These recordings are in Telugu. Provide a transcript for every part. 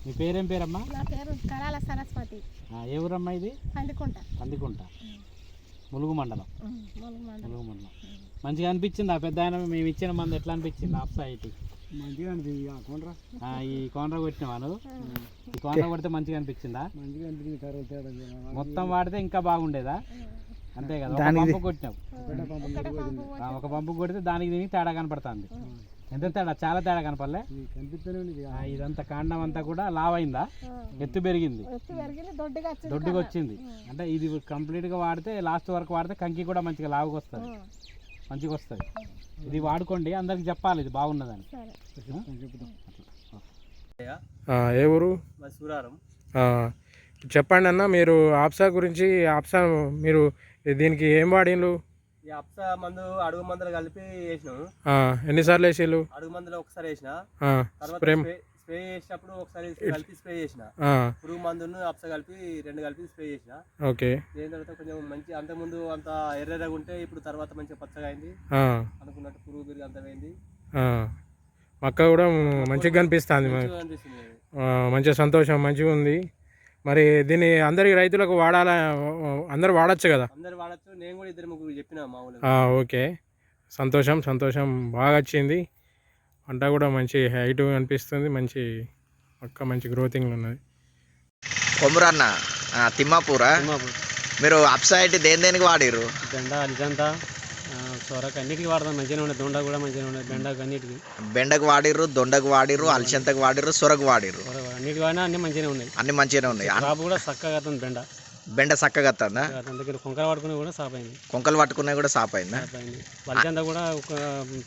మీ పేరేం పేరమ్మా? నా పేరు కరాల సరస్వతి. ఏ ఊరమ్మా ఇది? పందికుంట. పందికుంట, ములుగు మండలం. ములుగు ములుగు మండలం. మంచిగా అనిపించింది ఆ పెద్ద ఆయన మేము ఇచ్చిన మంది ఎట్లా అనిపించింది? అప్సైటీ మంచిగా అనిపించింది. ఈ కోనర కొట్టినావా నువ్వు? ఈ కోనర కొడితే మంచిగా అనిపించిందా? మంచిగా అనిపించింది. మొత్తం వాడితే ఇంకా బాగుండేదా? అంతే కదా, ఒక పంపు కొట్టినావు. ఒక పంపు కొడితే దానికి దీనికి తేడా కనపడుతుంది. ఎంత తేడా? చాలా తేడా కనపడలే. ఇదంతా కాండం అంతా కూడా లావ్ అయిందా? ఎత్తు పెరిగింది, దొడ్డుగా వచ్చింది. అంటే ఇది కంప్లీట్గా వాడితే లాస్ట్ వరకు వాడితే కంకి కూడా మంచిగా లావుగా వస్తుంది, మంచిగా వస్తుంది. ఇది వాడుకోండి, అందరికి చెప్పాలి ఇది బాగున్నదని. ఏ ఊరు? సూరారం. చెప్పండి అన్న, మీరు ఆప్సా గురించి. ఆప్సా మీరు దీనికి ఏం వాడిన్లు? ఈ అప్సా మందు అడుగు మందులు కలిపి వేసినాము. ఎన్నిసార్లు వేసిళ్ళు? అడుగు మందులు ఒకసారి వేసిన, స్ప్రే చేసినప్పుడు ఒకసారి కలిపి స్ప్రే చేసిన. పురుగు మందును అప్సా కలిపి రెండు కలిపి స్ప్రే చేసిన. ఓకే. దేని తర్వాత కొంచెం మంచి, అంతకుముందు అంత ఎర్రగా ఉంటే ఇప్పుడు తర్వాత మంచిగా పచ్చగా అయింది. అనుకున్నట్టు పురుగు తిరిగి అంత అయింది. మక్క కూడా మంచిగా కనిపిస్తుంది, మంచిగా సంతోషం, మంచిగా ఉంది. మరి దీన్ని అందరికి రైతులకు వాడాలా? అందరు వాడచ్చు కదా? అందరు వాడచ్చు. నేను కూడా ఇద్దరు ముగ్గురు చెప్పిన మా ఊళ్ళో. ఓకే, సంతోషం సంతోషం. బాగా వచ్చింది పంట కూడా, మంచి హైట్ అనిపిస్తుంది, మంచి మొక్క మంచి గ్రోతింగ్ ఉన్నది. కొమురన్న తిమ్మాపూరా? మీరు అప్సైట్ దేనికి వాడిరు? బెండ, అలిజంతా, సొరకు అన్నిటికి వాడదాం. మంచిగా ఉండదు. దొండ కూడా మంచిగా ఉండదు. బెండకు అన్నిటికి. బెండకు వాడిర్రు, దొండకు వాడిర్రు, అలసంతకు వాడిర్రు, సొరకు వాడిర్రు. అన్నిటికి వాడినా అన్ని మంచిగా ఉన్నాయి. అన్ని మంచిగానే ఉన్నాయి. క్రాప్ కూడా చక్కగా వస్తుంది. బెండ చక్కగా వస్తుందా? దగ్గర కొంకలు పట్టుకునే కూడా సాప్ అయింది. కొంకలు పట్టుకునే కూడా సాప్ అయిందా? అలిజంతా కూడా ఒక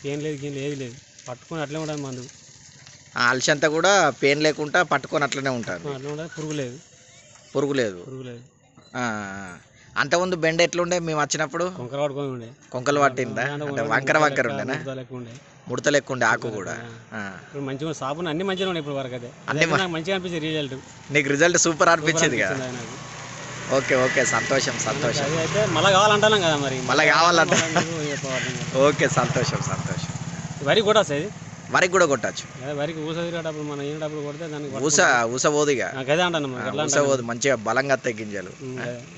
పెయిన్ లేదు, గీన్ ఏది లేదు. పట్టుకుని అట్లే ఉండదు మందు. అలసంత కూడా పెయిన్ లేకుండా పట్టుకొని అట్లనే ఉంటాను. అట్లా ఉండదు. పురుగు లేదు. పురుగు లేదు. అంతకుముందు బెండ ఎట్లుండే మేము వచ్చినప్పుడు? కొంకలు పట్టుకొని ఉండే. కొంకలు పట్టిందా? అంటే వంకర ఉండేనా? ముడత లెక్క ఉండే ఆకు కూడా. మంచిగా సాపుని అన్ని మంచిగా ఉన్నాయి ఇప్పుడు వరకు. అదే మంచిగా అనిపించింది రిజల్ట్. నీకు రిజల్ట్ సూపర్ అనిపించింది కదా? ఓకే ఓకే, సంతోషం సంతోషం. అయితే మళ్ళీ కావాలంటాం కదా, మరి మళ్ళీ కావాలంట. ఓకే, సంతోషం సంతోషం. వరి కూడా వస్తుంది. వరికి కూడా కొట్టచ్చు. వరికి ఊస తిరిగేటప్పుడు మనం ఏడప్పుడు కొడితే దానికి ఊస పోదుగా. అదే అంటాను, ఊస పోదు, మంచిగా బలంగా వస్తాయి గింజలు.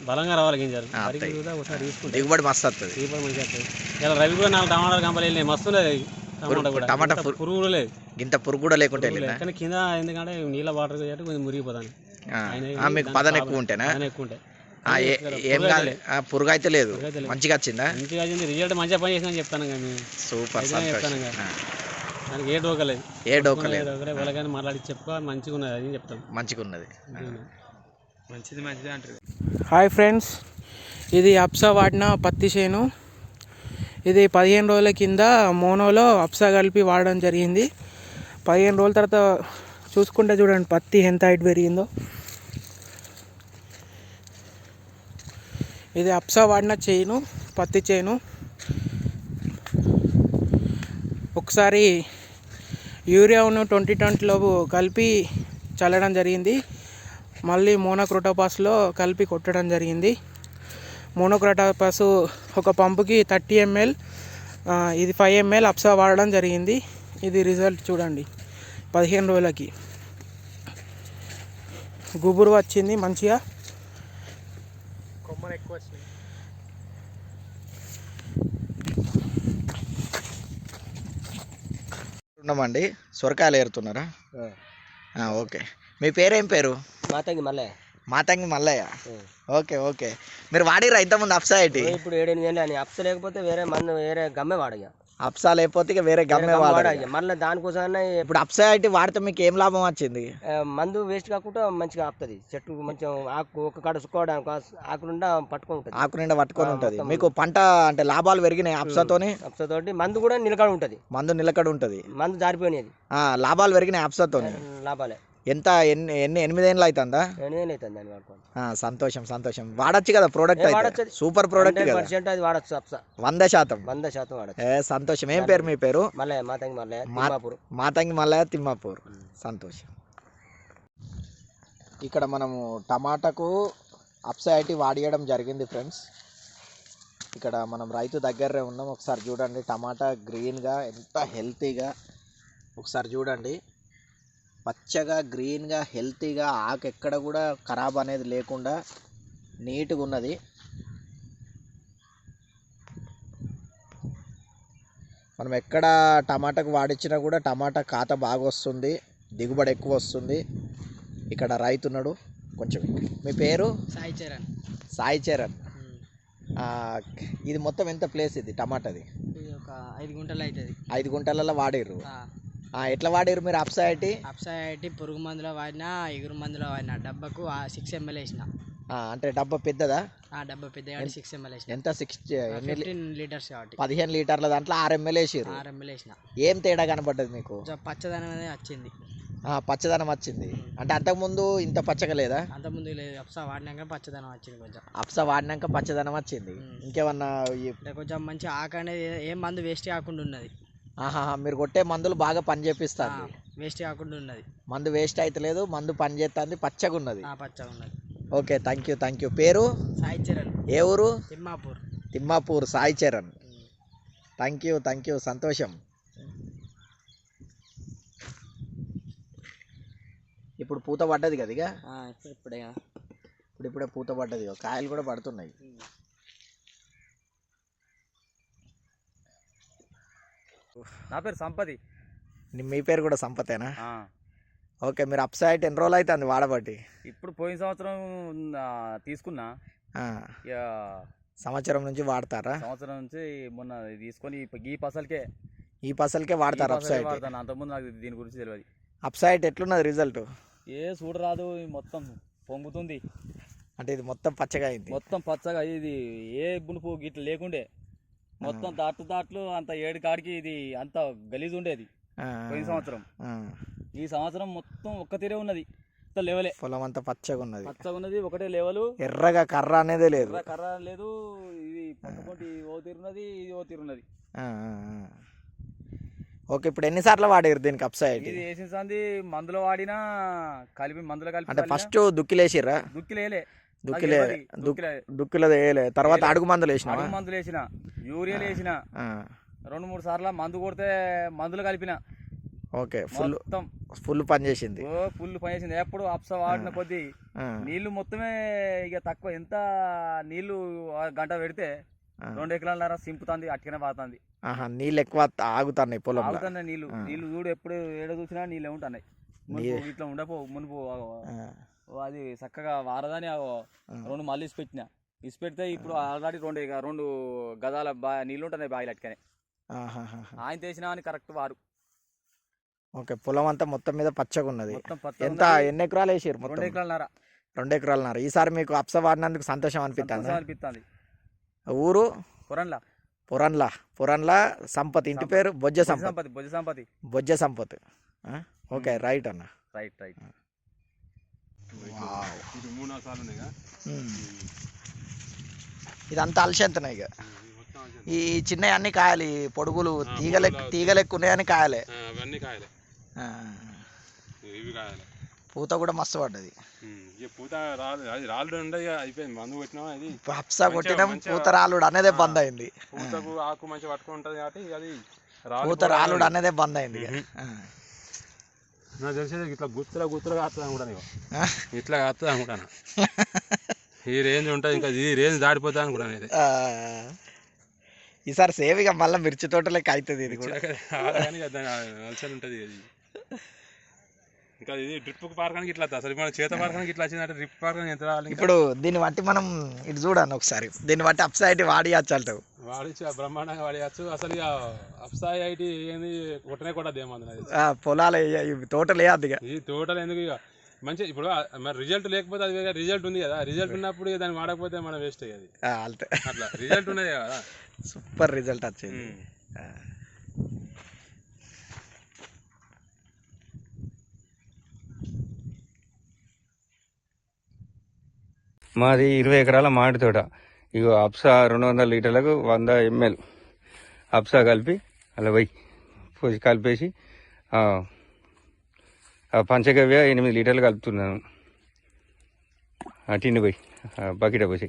బలంగా రావాలి గింజలు. దిగుబడి మస్తు వస్తుంది. దిగుబడి మంచిగా వస్తుంది. ఇలా రవి కూడా 4 టమాటాలు కంపలు వెళ్ళినాయి. మస్తు లేదు టమాటా కూడా. టమాటా పురుగు కూడా లేదు. ఇంత పురుగు కూడా లేకుంటే కానీ కింద ఎందుకంటే నీళ్ళ వాటర్ కొంచెం మురిగిపోతాను. మీకు పదన ఎక్కువ ఉంటేనా? ఎక్కువ ఉంటాయి. ఏం కాదు, పురుగు అయితే లేదు. మంచిగా వచ్చిందా? మంచిగా వచ్చింది. రిజల్ట్ మంచిగా పని చేసిన చెప్తాను కానీ. సూపర్, చెప్తాను దానికి ఏ డోకలేదు. వాళ్ళకైనా మాట్లాడి చెప్పుకో, మంచిగా ఉన్నది అని చెప్తాం. మంచిగా ఉన్నది, మంచిది అంటారు. హాయ్ ఫ్రెండ్స్, ఇది అప్సా వాడిన పత్తి చేను. ఇది 15 రోజుల కింద మోనోలో అప్సా కలిపి వాడడం జరిగింది. 15 రోజుల తర్వాత చూసుకుంటే చూడండి పత్తి ఎంత హైట్ పెరిగిందో. ఇది అప్సా వాడిన చేను, పత్తి చేను. ఒకసారి యూరియాను 2020లో కలిపి చల్లడం జరిగింది. మళ్ళీ మోనోక్రోటోపాస్లో కలిపి కొట్టడం జరిగింది. మోనోక్రోటోపాస్ ఒక పంపుకి 30 ml, ఇది 5 ml అప్సా వాడడం జరిగింది. ఇది రిజల్ట్ చూడండి. 15 రోజులకి గుబురు వచ్చింది మంచిగా. కొమ్మలు ఎక్కువ వచ్చినాయి. ఉన్నామండి. సొరకాయలు ఏరుతున్నారా? ఓకే. మీ పేరేం పేరు? మాతంగి మల్లయ్య. మాతంగి మల్లయ్య. Okay okay. మీరు వాడిరా ఇంతకుముందు అప్సా? ఇప్పుడు 7-8 ఏళ్ళు అని. అప్సా లేకపోతే వేరే గమ్మే వాడయ్యా. అప్సా లేకపోతే ఇక వేరే గమ్మే వాడయ్యా. మళ్ళీ దానికోసం ఇప్పుడు అప్సా వాడితే మీకు ఏం లాభం వచ్చింది? మందు వేస్ట్ కాకుండా మంచిగా ఆపుతుంది. చెట్టు మంచిగా ఆకు ఒక కాడ చుక్కోవడానికి ఆకు నిండా పట్టుకొని ఉంటుంది. ఆకు నిండా పట్టుకొని ఉంటుంది. మీకు పంట అంటే లాభాలు పెరిగినాయి అప్సాతోని? అప్సాతోటి మందు కూడా నిలకడ ఉంటుంది. మందు నిలకడ ఉంటుంది. మందు జారిపోయినది. లాభాలు పెరిగినాయి అప్సాతోని. లాభాలే. ఎంత? ఎన్ని 8 ఏళ్ళు అవుతుందా? 8 ఏళ్ళు అవుతుంది దాన్ని వాడుకోండి. సంతోషం సంతోషం. వాడచ్చు కదా ప్రోడక్ట్? అయితే సూపర్ ప్రోడక్ట్ కదా. 100% అది వాడచ్చు. అప్సా 100% వాడచ్చు. సంతోషం. ఏం పేరు మీ పేరు? మల్లయ్య. మాతంగి మల్లయ్య, తిమ్మాపూర్. మాతంగి మల్లయ్య, తిమ్మాపూర్. సంతోషం. ఇక్కడ మనము టమాటాకు అప్సా వాడియడం జరిగింది ఫ్రెండ్స్. ఇక్కడ మనం రైతు దగ్గరే ఉన్నాం. ఒకసారి చూడండి టమాటా గ్రీన్గా ఎంత హెల్తీగా. ఒకసారి చూడండి పచ్చగా గ్రీన్గా హెల్తీగా ఆకు ఎక్కడ కూడా ఖరాబ్ అనేది లేకుండా నీట్గా ఉన్నది. మనం ఎక్కడ టమాటాకు వాడిచ్చినా కూడా టమాటా ఖాతా బాగా వస్తుంది, దిగుబడి ఎక్కువ వస్తుంది. ఇక్కడ రైతున్నాడు కొంచెం. మీ పేరు? సాయి చరణ్. సాయి చరణ్. ఇది మొత్తం ఎంత ప్లేస్ ఇది టమాటాది? ఇది ఒక 5 గుంటలు అవుతుంది. 5 గుంటలలో వాడిర్రు. ఎట్లా వాడిర్రు మీరు అప్సైటీ? అప్సైటీ పురుగు మందులో వాడినా, ఎగురు మందులో వాడినా. డబ్బాకు 6 ml వేసిన. అంటే డబ్బా పెద్దదా? డబ్బా పెద్ద 6 ml వేసిన. ఎంత? 15 లీటర్స్ కాబట్టి 15 లీటర్ల దాంట్లో 6 ml వేసిర్రు. 6 ml వేసిన. ఏం తేడా కనపడ్డది మీకు? పచ్చదనం అనేది వచ్చింది. పచ్చదనం వచ్చింది. అంటే అంతకుముందు ఇంత పచ్చగా లేదా? అంతకుముందు లేదు. అప్సా వాడినాక పచ్చదనం వచ్చింది కొంచెం. అప్సా వాడినాక పచ్చదనం వచ్చింది. ఇంకేమన్నా కొంచెం మంచి ఆకు అనేది ఏం మందు వేస్ట్ కాకుండా ఉన్నది. మీరు కొట్టే మందులు బాగా పని చేపిస్తారు. వేస్ట్ కాకుండా ఉన్నది. మందు వేస్ట్ అయితే లేదు, మందు పని చేస్తుంది, పచ్చగా ఉన్నది. పచ్చగా ఉన్నది. Okay, thank you. పేరు? సాయి చరణ్. ఏ ఊరు? తిమ్మాపూర్. సాయి చరణ్. థ్యాంక్ యూ, సంతోషం. ఇప్పుడు పూత పడ్డది కదా? ఇక ఇప్పుడే పూత పడ్డది, కాయలు కూడా పడుతున్నాయి. నా పేరు సంపతి. మీ పేరు కూడా సంపతేనా? ఓకే, మీరు అప్సైట్ ఎన్ని రోజులు అవుతుంది వాడబట్టి? ఇప్పుడు పోయిన సంవత్సరం తీసుకున్నా. సంవత్సరం నుంచి వాడతారా? సంవత్సరం నుంచి మొన్న తీసుకొని ఈ పసలకే వాడతారు అప్సైట్? అంతకుముందు నాకు దీని గురించి తెలియదు. అప్సైట్ ఎట్లున్నది రిజల్ట్? చూడరాదు, మొత్తం పొంగుతుంది. అంటే ఇది మొత్తం పచ్చగా అయింది? మొత్తం పచ్చగా. ఇది ఏ గుణపు గిట్ల లేకుండే, మొత్తం దాట్లు అంత 7 కాడికి ఇది అంత గలీజ్ ఉండేది పోయిన సంవత్సరం. ఈ సంవత్సరం మొత్తం ఒక్క తీరే ఉన్నది, లెవెలే. పొలం అంతా పచ్చగా ఉన్నది, ఒకటే లెవెల్. ఎర్రగా కర్ర అనేది లేదు. కర్ర లేదు. ఇది పట్టుకుంటే ఓ తీరున్నది, ఇది ఓ తీరున్నది. ఓకే, ఇప్పుడు ఎన్నిసార్లు వాడారు దీనికి అప్సైట్? ఇది వేసిన సంది మందులో వాడినా, మందులో కలిపి. అంటే ఫస్ట్ దుక్కిలేసిర్రా? దుక్కిలో వేయలే. తర్వాత అడుగు మందులు వేసిన, యూరియాలు వేసిన, 2-3 సార్లు మందు కొడితే మందులు కలిపిన. ఓకే, ఫుల్ పని చేసింది. ఎప్పుడు అప్స వాడిన కొద్దీ నీళ్లు మొత్తమే ఇక తక్కువ. ఎంత నీళ్లు గంట పెడితే 2 ఎకరాల సింపుతుంది, అట్టికనే పాతుంది. నీళ్ళు ఎక్కువ ఆగుతున్నాయి పొలం. ఆగుతున్నాయి నీళ్లు చూడు, ఎప్పుడు ఏడ చూసినా నీళ్ళే ఉంటున్నాయి. ఇట్లా ఉండపో మునుపు అది చక్కగా వారదని 2 మళ్ళీ ఇసి పెడితే ఇప్పుడు ఆల్రెడీ 2 గదాల నీళ్ళు ఉంటున్నాయి బాయిలు అట్టుకనే. ఆయన తెచ్చినా అని కరెక్ట్ వారు. ఓకే, పొలం అంతా మొత్తం మీద పచ్చగా ఉన్నది. ఎంత? ఎన్ని ఎకరాలు వేసారు? 2 ఎకరాలన్నర. ఈసారి మీకు అప్స వాడినందుకు సంతోషం అనిపిస్తుంది. ఊరు? పురన్లా. సంపత్. ఇంటి పేరు? బొజ్జ సంపత్. ఓకే, రైట్ అన్న. రైట్. ఇదంతా అలసెంతున్నాయి. ఇక ఈ చిన్న అన్ని కాయలు, పొడుగులు తీగలెక్కున్నాయని కాయలే. పూత కూడా మస్తు పడ్డది. అప్సా కొట్టినాం, పూత రాలుడు అనేదే బంద్ అయింది. పూత రాలుడు అనేదే బంద్ అయింది. నాకు తెలిసేది ఇట్లా గుత్తులుగా కాస్తుంది అనుకుంటాను. ఇట్లా కాస్తుంది అనుకుంటాను. ఈ రేంజ్ ఉంటుంది, ఇంకా ఈ రేంజ్ దాటిపోతా అనుకుంటాను. ఈసారి సేవిగా మళ్ళీ మిర్చి తోటలకి అవుతుంది. ఇది కూడా అలసలు ఉంటుంది. ఇంకా ఇది డ్రిప్ పారకానికి ఇట్లా అసలు మన చేత పారకానికి ఇట్లా వచ్చిందంటే డ్రిప్ పారకానికి ఎంత రావాలి? ఇప్పుడు దీన్ని బట్టి మనం ఇటు చూడండి ఒకసారి. దీన్ని బట్టి అప్సైట్ వాడియచ్చు అంటావు? వాడిచ్చు, బ్రహ్మాండంగా వాడియచ్చు. అసలు ఇక అప్సైట్ ఏంది కొట్టదు ఏమన్నా పొలాలు తోటలు వేయద్దు. ఇక ఈ తోటలు ఎందుకు? ఇక మంచి ఇప్పుడు మరి రిజల్ట్ లేకపోతే అది రిజల్ట్ ఉంది కదా. రిజల్ట్ ఉన్నప్పుడు దాన్ని వాడకపోతే మనం వేస్ట్ అయ్యేది. అట్లా రిజల్ట్ ఉన్నది కదా. సూపర్ రిజల్ట్ వచ్చింది. మాది 20 ఎకరాల మామిడి తోట. ఇగో అప్సా 200 లీటర్లకు 100 ml అప్సా కలిపి అలా పోసి కలిపేసి పంచగవ్య 8 లీటర్లు కలుపుతున్నాను. టిన్ను పోయి బకెట్ పోసి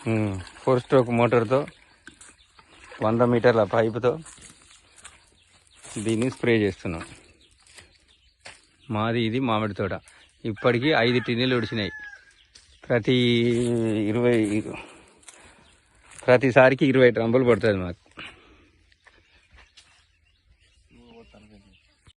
4 స్ట్రోక్ మోటార్తో 100 మీటర్ల పైపుతో దీన్ని స్ప్రే చేస్తున్నాం. మాది ఇది మామిడి తోట. ఇప్పటికీ 5 టిన్నీలు ఉడిచినాయి. ప్రతిసారికి 20 డ్రమ్ములు పడుతుంది మాకు.